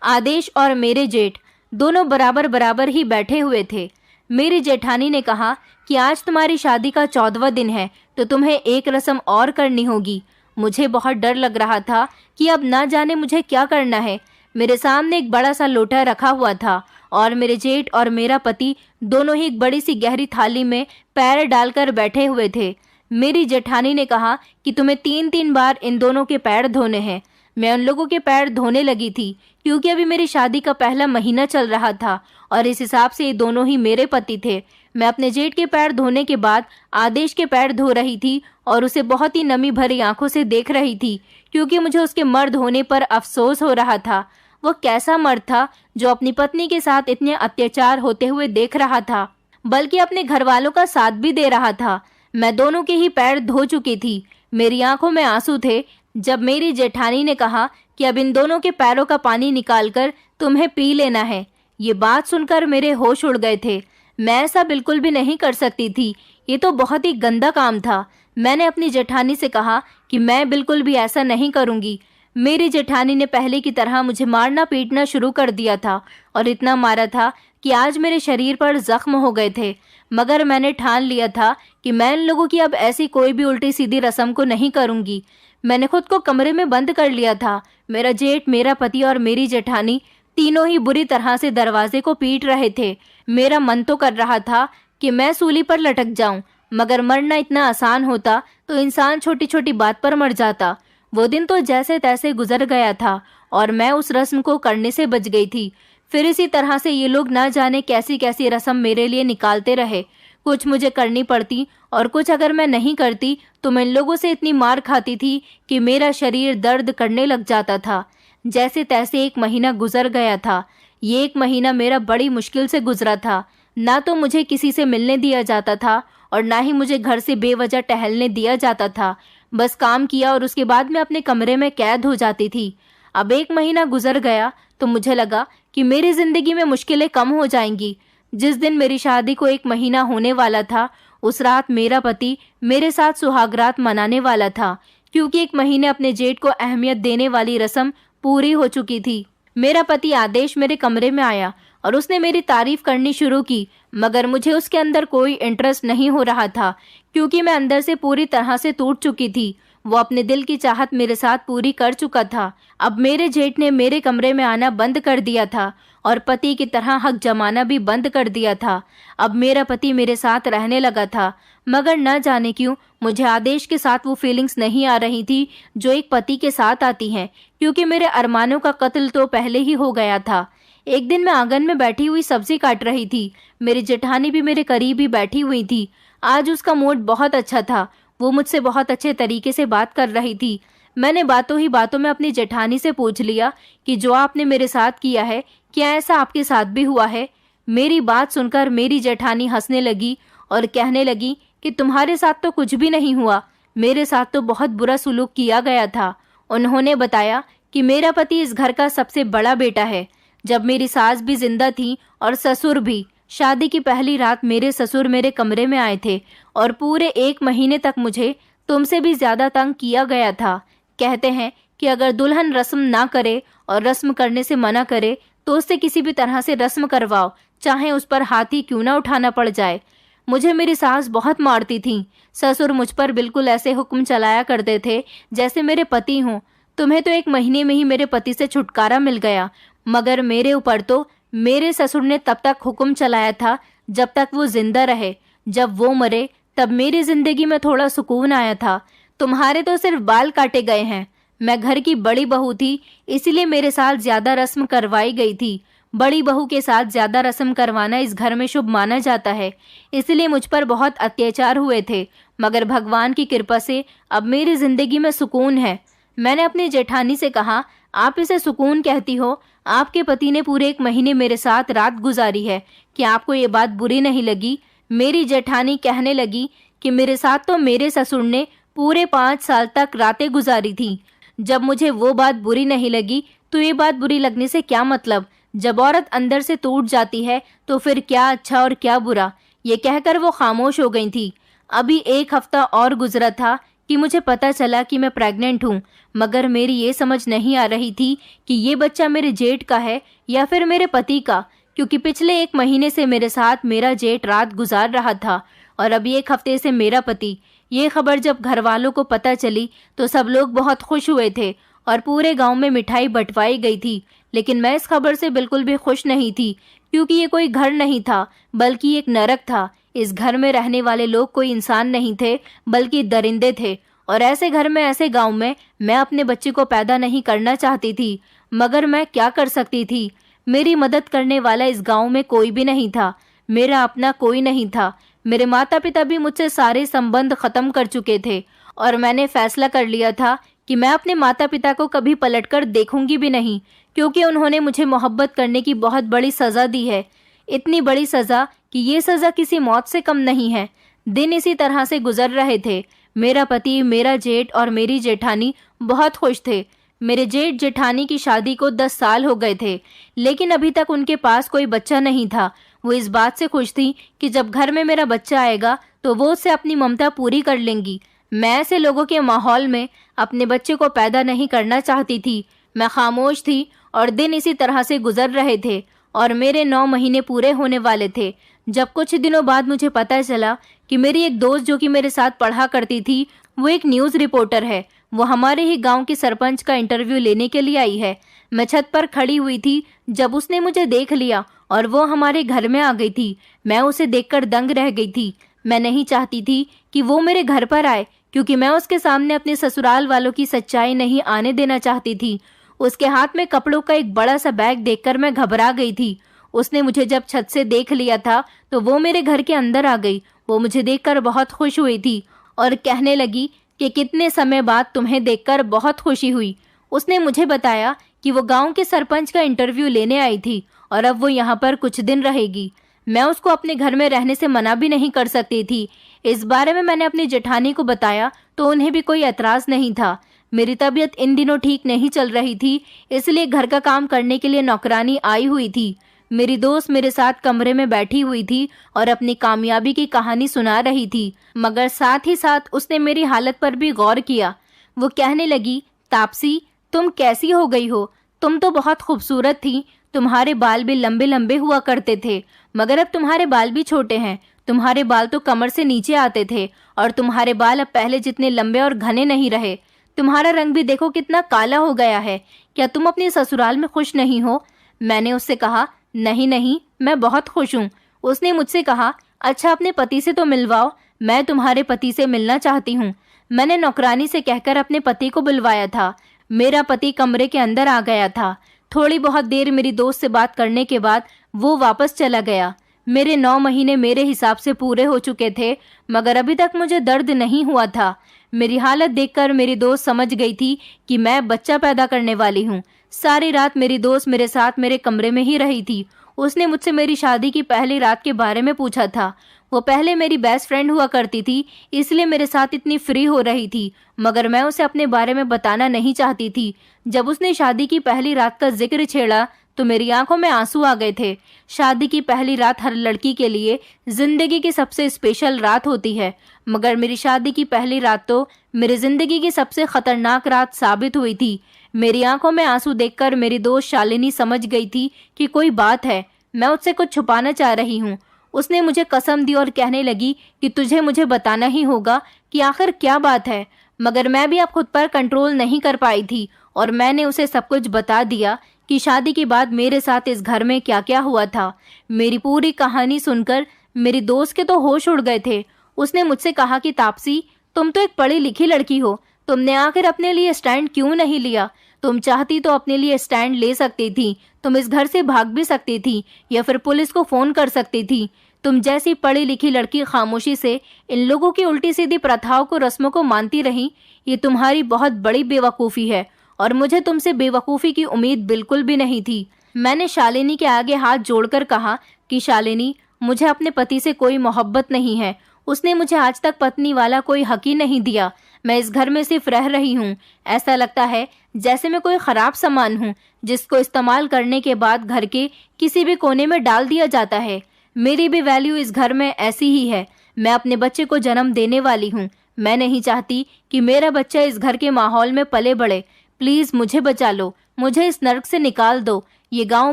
आदेश और मेरे जेठ दोनों बराबर बराबर ही बैठे हुए थे। मेरी जेठानी ने कहा कि आज तुम्हारी शादी का 14वां दिन है, तो तुम्हें एक रस्म और करनी होगी। मुझे बहुत डर लग रहा था कि अब ना जाने मुझे क्या करना है। मेरे सामने एक बड़ा सा लोटा रखा हुआ था और मेरे जेठ और मेरा पति दोनों ही एक बड़ी सी गहरी थाली में पैर डालकर बैठे हुए थे। मेरी जेठानी ने कहा कि तुम्हें 3-3 बार इन दोनों के पैर धोने हैं। मैं उन लोगों के पैर धोने लगी थी क्योंकि अभी मेरी शादी का पहला महीना चल रहा था और इस हिसाब से ये दोनों ही मेरे पति थे। मैं अपने जेठ के पैर धोने के बाद आदेश के पैर धो रही थी और उसे बहुत ही नमी भरी आंखों से देख रही थी क्योंकि मुझे उसके मर्द होने पर अफसोस हो रहा था। वो कैसा मर्द था जो अपनी पत्नी के साथ इतने अत्याचार होते हुए देख रहा था, बल्कि अपने घर वालों का साथ भी दे रहा था। मैं दोनों के ही पैर धो चुकी थी। मेरी आंखों में आंसू थे जब मेरी जेठानी ने कहा कि अब इन दोनों के पैरों का पानी निकालकर तुम्हें पी लेना है। ये बात सुनकर मेरे होश उड़ गए थे। मैं ऐसा बिल्कुल भी नहीं कर सकती थी। ये तो बहुत ही गंदा काम था। मैंने अपनी जेठानी से कहा कि मैं बिल्कुल भी ऐसा नहीं करूंगी। मेरी जेठानी ने पहले की तरह मुझे मारना पीटना शुरू कर दिया था और इतना मारा था कि आज मेरे शरीर पर जख्म हो गए थे। मगर मैंने ठान लिया था कि मैं इन लोगों की अब ऐसी कोई भी उल्टी सीधी रस्म को नहीं करूंगी। मैंने खुद को कमरे में बंद कर लिया था। मेरा जेठ, मेरा पति और मेरी जेठानी तीनों ही बुरी तरह से दरवाजे को पीट रहे थे। मेरा मन तो कर रहा था कि मैं सूली पर लटक जाऊं, मगर मरना इतना आसान होता तो इंसान छोटी छोटी बात पर मर जाता। वो दिन तो जैसे तैसे गुजर गया था और मैं उस रस्म को करने से बच गई थी। फिर इसी तरह से ये लोग ना जाने कैसी कैसी रस्म मेरे लिए निकालते रहे। कुछ मुझे करनी पड़ती और कुछ अगर मैं नहीं करती तो मैं इन लोगों से इतनी मार खाती थी कि मेरा शरीर दर्द करने लग जाता था। जैसे तैसे 1 महीना गुजर गया था। ये 1 महीना मेरा बड़ी मुश्किल से गुजरा था। ना तो मुझे किसी से मिलने दिया जाता था और ना ही मुझे घर से बेवजह टहलने दिया जाता था। बस काम किया और उसके बाद मैं अपने कमरे में कैद हो जाती थी। अब 1 महीना गुजर गया तो मुझे लगा कि मेरी जिंदगी में मुश्किलें कम हो जाएंगी। जिस दिन मेरी शादी को 1 महीना होने वाला था, उस रात मेरा पति मेरे साथ सुहागरात मनाने वाला था, क्योंकि 1 महीने अपने जेठ को अहमियत देने वाली रस्म पूरी हो चुकी थी। मेरा पति आदेश मेरे कमरे में आया और उसने मेरी तारीफ करनी शुरू की, मगर मुझे उसके अंदर कोई इंटरेस्ट नहीं हो रहा था क्योंकि मैं अंदर से पूरी तरह से टूट चुकी थी। वो अपने दिल की चाहत मेरे साथ पूरी कर चुका था। अब मेरे जेठ ने मेरे कमरे में आना बंद कर दिया था और पति की तरह हक जमाना भी बंद कर दिया था। अब मेरा पति मेरे साथ रहने लगा था, मगर न जाने क्यों मुझे आदेश के साथ वो फीलिंग्स नहीं आ रही थी जो एक पति के साथ आती हैं, क्योंकि मेरे अरमानों का कत्ल तो पहले ही हो गया था। एक दिन मैं आंगन में बैठी हुई सब्जी काट रही थी। मेरी जेठानी भी मेरे करीब ही बैठी हुई थी। आज उसका मूड बहुत अच्छा था। वो मुझसे बहुत अच्छे तरीके से बात कर रही थी। मैंने बातों ही बातों में अपनी जेठानी से पूछ लिया कि जो आपने मेरे साथ किया है, क्या ऐसा आपके साथ भी हुआ है? मेरी बात सुनकर मेरी जेठानी हंसने लगी और कहने लगी कि तुम्हारे साथ तो कुछ भी नहीं हुआ, मेरे साथ तो बहुत बुरा सुलूक किया गया था। उन्होंने बताया कि मेरा पति इस घर का सबसे बड़ा बेटा है। जब मेरी सास भी जिंदा थी और ससुर भी, शादी की पहली रात मेरे ससुर मेरे कमरे में आए थे और पूरे 1 महीने तक मुझे तुमसे भी ज्यादा तंग किया गया था। कहते हैं कि अगर दुल्हन रस्म ना करे और रस्म करने से मना करे तो उससे किसी भी तरह से रस्म करवाओ, चाहे उस पर हाथी क्यों ना उठाना पड़ जाए। मुझे मेरी सास बहुत मारती थी। ससुर मुझ पर बिल्कुल ऐसे हुक्म चलाया करते थे जैसे मेरे पति हों। तुम्हें तो 1 महीने में ही मेरे पति से छुटकारा मिल गया, मगर मेरे ऊपर तो मेरे ससुर ने तब तक हुक्म चलाया था जब तक वो जिंदा रहे। जब वो मरे तब मेरी जिंदगी में थोड़ा सुकून आया था। तुम्हारे तो सिर्फ बाल काटे गए हैं। मैं घर की बड़ी बहू थी, इसलिए मेरे साथ ज्यादा रस्म करवाई गई थी। बड़ी बहू के साथ ज्यादा रस्म करवाना इस घर में शुभ माना जाता है, इसलिए मुझ पर बहुत अत्याचार हुए थे, मगर भगवान की कृपा से अब मेरी जिंदगी में सुकून है। मैंने अपनी जेठानी से कहा, आप इसे सुकून कहती हो? आपके पति ने पूरे 1 महीने मेरे साथ रात गुजारी है, क्या आपको ये बात बुरी नहीं लगी? मेरी जेठानी कहने लगी कि मेरे साथ तो मेरे ससुर ने पूरे 5 साल तक रातें गुजारी थी। जब मुझे वो बात बुरी नहीं लगी तो ये बात बुरी लगने से क्या मतलब। जब औरत अंदर से टूट जाती है तो फिर क्या अच्छा और क्या बुरा। ये कहकर वो खामोश हो गई थी। अभी 1 हफ्ता और गुजरा था कि मुझे पता चला कि मैं प्रेग्नेंट हूँ, मगर मेरी ये समझ नहीं आ रही थी कि ये बच्चा मेरे जेठ का है या फिर मेरे पति का, क्योंकि पिछले 1 महीने से मेरे साथ मेरा जेठ रात गुजार रहा था और अभी 1 हफ्ते से मेरा पति। ये खबर जब घर वालों को पता चली तो सब लोग बहुत खुश हुए थे और पूरे गांव में मिठाई बंटवाई गई थी। लेकिन मैं इस खबर से बिल्कुल भी खुश नहीं थी, क्योंकि ये कोई घर नहीं था बल्कि एक नरक था। इस घर में रहने वाले लोग कोई इंसान नहीं थे बल्कि दरिंदे थे, और ऐसे घर में, ऐसे गांव में मैं अपने बच्चे को पैदा नहीं करना चाहती थी। मगर मैं क्या कर सकती थी। मेरी मदद करने वाला इस गांव में कोई भी नहीं था। मेरा अपना कोई नहीं था। मेरे माता पिता भी मुझसे सारे संबंध खत्म कर चुके थे और मैंने फैसला कर लिया था कि मैं अपने माता पिता को कभी पलटकर देखूंगी भी नहीं, क्योंकि उन्होंने मुझे मोहब्बत करने की बहुत बड़ी सज़ा दी है। इतनी बड़ी सज़ा कि ये सज़ा किसी मौत से कम नहीं है। दिन इसी तरह से गुजर रहे थे। मेरा पति, मेरा जेठ और मेरी जेठानी बहुत खुश थे। मेरे जेठ जेठानी की शादी को 10 साल हो गए थे, लेकिन अभी तक उनके पास कोई बच्चा नहीं था। वो इस बात से खुश थी कि जब घर में मेरा बच्चा आएगा तो वो उससे अपनी ममता पूरी कर लेंगी। मैं ऐसे लोगों के माहौल में अपने बच्चे को पैदा नहीं करना चाहती थी। मैं खामोश थी और दिन इसी तरह से गुजर रहे थे और मेरे 9 महीने पूरे होने वाले थे जब कुछ दिनों बाद मुझे पता चला कि मेरी एक दोस्त जो कि मेरे साथ पढ़ा करती थी, वो एक न्यूज़ रिपोर्टर है। वो हमारे ही गांव के सरपंच का इंटरव्यू लेने के लिए आई है। मैं छत पर खड़ी हुई थी जब उसने मुझे देख लिया और वो हमारे घर में आ गई थी। मैं उसे देखकर दंग रह गई थी। मैं नहीं चाहती थी कि वो मेरे घर पर आए, क्योंकि मैं उसके सामने अपने ससुराल वालों की सच्चाई नहीं आने देना चाहती थी। उसके हाथ में कपड़ों का एक बड़ा सा बैग देखकर मैं घबरा गई थी। उसने मुझे जब छत से देख लिया था तो वो मेरे घर के अंदर आ गई। वो मुझे देखकर बहुत खुश हुई थी और कहने लगी कि कितने समय बाद तुम्हें देखकर बहुत खुशी हुई। उसने मुझे बताया कि वो गांव के सरपंच का इंटरव्यू लेने आई थी और अब वो यहाँ पर कुछ दिन रहेगी। मैं उसको अपने घर में रहने से मना भी नहीं कर सकती थी। इस बारे में मैंने अपनी जेठानी को बताया तो उन्हें भी कोई एतराज नहीं था। मेरी तबीयत इन दिनों ठीक नहीं चल रही थी, इसलिए घर का काम करने के लिए नौकरानी आई हुई थी। मेरी दोस्त मेरे साथ कमरे में बैठी हुई थी और अपनी कामयाबी की कहानी सुना रही थी, मगर साथ ही साथ उसने मेरी हालत पर भी गौर किया। वो कहने लगी, तापसी, तुम कैसी हो गई हो? तुम तो बहुत खूबसूरत थी। तुम्हारे बाल भी लंबे लंबे हुआ करते थे, मगर अब तुम्हारे बाल भी छोटे हैं। तुम्हारे बाल तो कमर से नीचे आते थे और तुम्हारे बाल अब पहले जितने लंबे और घने नहीं रहे। तुम्हारा रंग भी देखो कितना काला हो गया है। क्या तुम अपने ससुराल में खुश नहीं हो? मैंने उससे कहा, नहीं नहीं, मैं बहुत खुश हूँ। उसने मुझसे कहा, अच्छा अपने पति से तो मिलवाओ, मैं तुम्हारे पति से मिलना चाहती हूँ। मैंने नौकरानी से कहकर अपने पति को बुलवाया था। मेरा पति कमरे के अंदर आ गया था। थोड़ी बहुत देर मेरी दोस्त से बात करने के बाद वो वापस चला गया। मेरे 9 महीने मेरे हिसाब से पूरे हो चुके थे, मगर अभी तक मुझे दर्द नहीं हुआ था। मेरी हालत देखकर मेरी दोस्त समझ गई थी कि मैं बच्चा पैदा करने वाली हूँ। सारी रात मेरी दोस्त मेरे साथ मेरे कमरे में ही रही थी। उसने मुझसे मेरी शादी की पहली रात के बारे में पूछा था। वो पहले मेरी बेस्ट फ्रेंड हुआ करती थी, इसलिए मेरे साथ इतनी फ्री हो रही थी, मगर मैं उसे अपने बारे में बताना नहीं चाहती थी। जब उसने शादी की पहली रात का जिक्र छेड़ा तो मेरी आंखों में आंसू आ गए थे। शादी की पहली रात हर लड़की के लिए जिंदगी की सबसे स्पेशल रात होती है, मगर मेरी शादी की पहली रात तो मेरी जिंदगी की सबसे खतरनाक रात साबित हुई थी। मेरी आंखों में आंसू देखकर मेरी दोस्त शालिनी समझ गई थी कि कोई बात है, मैं उससे कुछ छुपाना चाह रही हूँ। उसने मुझे कसम दी और कहने लगी कि तुझे मुझे बताना ही होगा कि आखिर क्या बात है। मगर मैं भी अब खुद पर कंट्रोल नहीं कर पाई थी और मैंने उसे सब कुछ बता दिया कि शादी के बाद मेरे साथ इस घर में क्या क्या हुआ था। मेरी पूरी कहानी सुनकर मेरी दोस्त के तो होश उड़ गए थे। उसने मुझसे कहा कि तापसी, तुम तो एक पढ़ी लिखी लड़की हो, तुमने आखिर अपने लिए स्टैंड क्यों नहीं लिया? तुम चाहती तो अपने लिए स्टैंड ले सकती थी। तुम इस घर से भाग भी सकती थी या फिर पुलिस को फोन कर सकती थी। तुम जैसी पढ़ी लिखी लड़की खामोशी से इन लोगों की उल्टी सीधी प्रथाओं को, रस्मों को मानती रही। ये तुम्हारी बहुत बड़ी बेवकूफ़ी है और मुझे तुमसे बेवकूफ़ी की उम्मीद बिल्कुल भी नहीं थी। मैंने शालिनी के आगे हाथ जोड़कर कहा कि शालिनी, मुझे अपने पति से कोई मोहब्बत नहीं है। उसने मुझे आज तक पत्नी वाला कोई हक ही नहीं दिया। मैं इस घर में सिर्फ रह रही हूँ। ऐसा लगता है जैसे मैं कोई खराब सामान हूँ जिसको इस्तेमाल करने के बाद घर के किसी भी कोने में डाल दिया जाता है। मेरी भी वैल्यू इस घर में ऐसी ही है। मैं अपने बच्चे को जन्म देने वाली हूँ। मैं नहीं चाहती कि मेरा बच्चा इस घर के माहौल में पले बढ़े। प्लीज मुझे बचा लो, मुझे इस नर्क से निकाल दो। ये गांव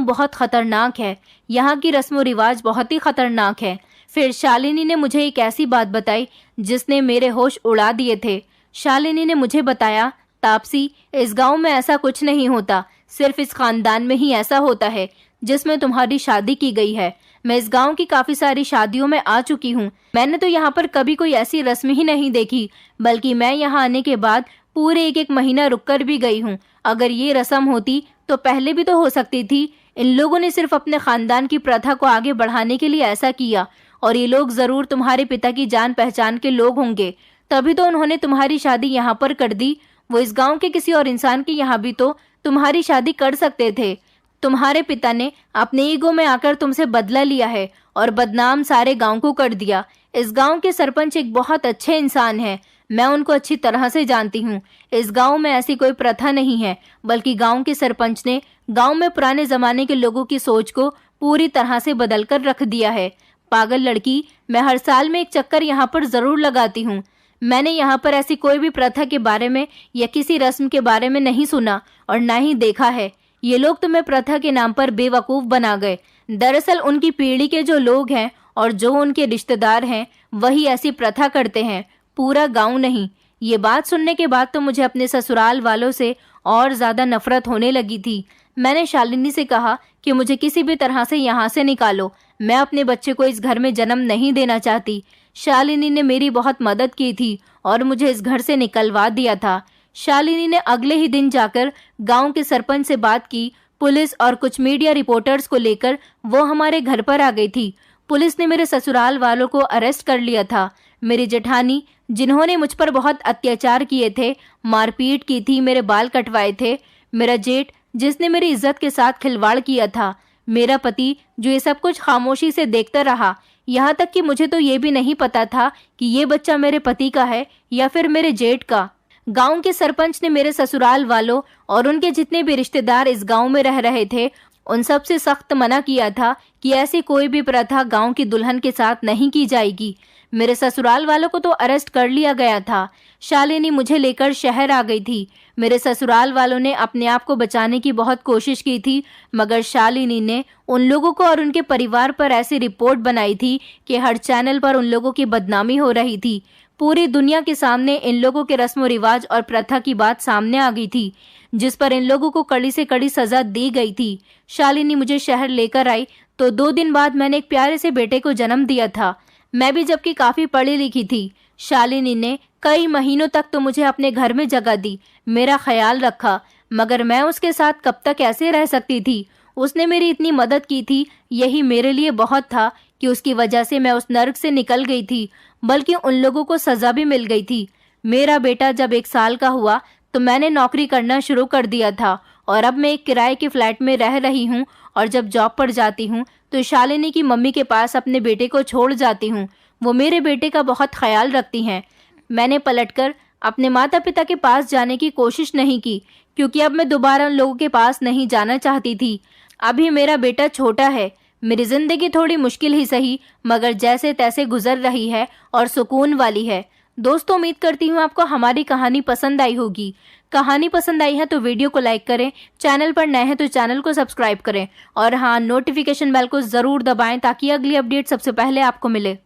बहुत खतरनाक है। यहाँ की रस्म रिवाज बहुत ही खतरनाक है। फिर शालिनी ने मुझे एक ऐसी बात बताई जिसने मेरे होश उड़ा दिए थे। शालिनी ने मुझे बताया, तापसी, इस गांव में ऐसा कुछ नहीं होता, सिर्फ इस खानदान में ही ऐसा होता है जिसमें तुम्हारी शादी की गई है। मैं इस गांव की काफी सारी शादियों में आ चुकी हूँ। मैंने तो यहाँ पर कभी कोई ऐसी रस्म ही नहीं देखी, बल्कि मैं यहाँ आने के बाद पूरे एक महीना रुककर भी गई हूँ। अगर ये रस्म होती तो पहले भी तो हो सकती थी। इन लोगों ने सिर्फ अपने खानदान की प्रथा को आगे बढ़ाने के लिए ऐसा किया, और ये लोग जरूर तुम्हारे पिता की जान पहचान के लोग होंगे, तभी तो उन्होंने तुम्हारी शादी यहाँ पर कर दी। वो इस गांव के किसी और इंसान के यहाँ भी तो तुम्हारी शादी कर सकते थे। तुम्हारे पिता ने अपने ईगो में आकर तुमसे बदला लिया है और बदनाम सारे गांव को कर दिया। इस गांव के सरपंच एक बहुत अच्छे इंसान हैं। मैं उनको अच्छी तरह से जानती हूँ। इस गांव में ऐसी कोई प्रथा नहीं है, बल्कि गांव के सरपंच ने गांव में पुराने जमाने के लोगों की सोच को पूरी तरह से बदल कर रख दिया है। पागल लड़की, मैं हर साल में एक चक्कर यहाँ पर जरूर लगाती हूँ। मैंने यहाँ पर ऐसी कोई भी प्रथा के बारे में या किसी रस्म के बारे में नहीं सुना और ना ही देखा है। ये लोग तुम्हें प्रथा के नाम पर बेवकूफ बना गए। दरअसल उनकी पीढ़ी के जो लोग हैं और जो उनके रिश्तेदार हैं वही ऐसी प्रथा करते हैं, पूरा गांव नहीं। ये बात सुनने के बाद तो मुझे अपने ससुराल वालों से और ज्यादा नफरत होने लगी थी। मैंने शालिनी से कहा कि मुझे किसी भी तरह से यहाँ से निकालो। मैं अपने बच्चे को इस घर में जन्म नहीं देना चाहती। शालिनी ने मेरी बहुत मदद की थी और मुझे इस घर से निकलवा दिया था। शालिनी ने अगले ही दिन जाकर गांव के सरपंच से बात की। पुलिस और कुछ मीडिया रिपोर्टर्स को लेकर वो हमारे घर पर आ गई थी। पुलिस ने मेरे ससुराल वालों को अरेस्ट कर लिया था। मेरी जेठानी, जिन्होंने मुझ पर बहुत अत्याचार किए थे, मारपीट की थी, मेरे बाल कटवाए थे, मेरा जेठ, जिसने मेरी इज्जत के साथ खिलवाड़ किया था, मेरा पति, जो ये सब कुछ खामोशी से देखता रहा। यहाँ तक कि मुझे तो ये भी नहीं पता था कि ये बच्चा मेरे पति का है या फिर मेरे जेठ का। गांव के सरपंच ने मेरे ससुराल वालों और उनके जितने भी रिश्तेदार इस गांव में रह रहे थे उन सब से सख्त मना किया था कि ऐसी कोई भी प्रथा गांव की दुल्हन के साथ नहीं की जाएगी। मेरे ससुराल वालों को तो अरेस्ट कर लिया गया था। शालिनी मुझे लेकर शहर आ गई थी। मेरे ससुराल वालों ने अपने आप को बचाने की बहुत कोशिश की थी, मगर शालिनी ने उन लोगों को और उनके परिवार पर ऐसी रिपोर्ट बनाई थी कि हर चैनल पर उन लोगों की बदनामी हो रही थी। पूरी दुनिया के सामने इन लोगों के रस्म रिवाज और प्रथा की बात सामने आ गई थी, जिस पर इन लोगों को कड़ी से कड़ी सजा दी गई थी। शालिनी मुझे शहर लेकर आई तो 2 दिन बाद मैंने एक प्यारे से बेटे को जन्म दिया था। मैं भी जबकि काफी पढ़ी लिखी थी। शालिनी ने कई महीनों तक तो मुझे अपने घर में जगह दी, मेरा ख्याल रखा, मगर मैं उसके साथ कब तक ऐसे रह सकती थी। उसने मेरी इतनी मदद की थी, यही मेरे लिए बहुत था कि उसकी वजह से मैं उस नर्क से निकल गई थी, बल्कि उन लोगों को सजा भी मिल गई थी। मेरा बेटा जब 1 साल का हुआ तो मैंने नौकरी करना शुरू कर दिया था और अब मैं एक किराए के फ्लैट में रह रही हूँ और जब जॉब पर जाती हूँ तो शालिनी की मम्मी के पास अपने बेटे को छोड़ जाती हूँ। वो मेरे बेटे का बहुत ख्याल रखती हैं। मैंने पलटकर अपने माता पिता के पास जाने की कोशिश नहीं की, क्योंकि अब मैं दोबारा उन लोगों के पास नहीं जाना चाहती थी। अभी मेरा बेटा छोटा है। मेरी जिंदगी थोड़ी मुश्किल ही सही, मगर जैसे तैसे गुजर रही है और सुकून वाली है। दोस्तों, उम्मीद करती हूँ आपको हमारी कहानी पसंद आई होगी। कहानी पसंद आई है तो वीडियो को लाइक करें, चैनल पर नए हैं तो चैनल को सब्सक्राइब करें और हाँ, नोटिफिकेशन बेल को जरूर दबाएं ताकि अगली अपडेट सबसे पहले आपको मिले।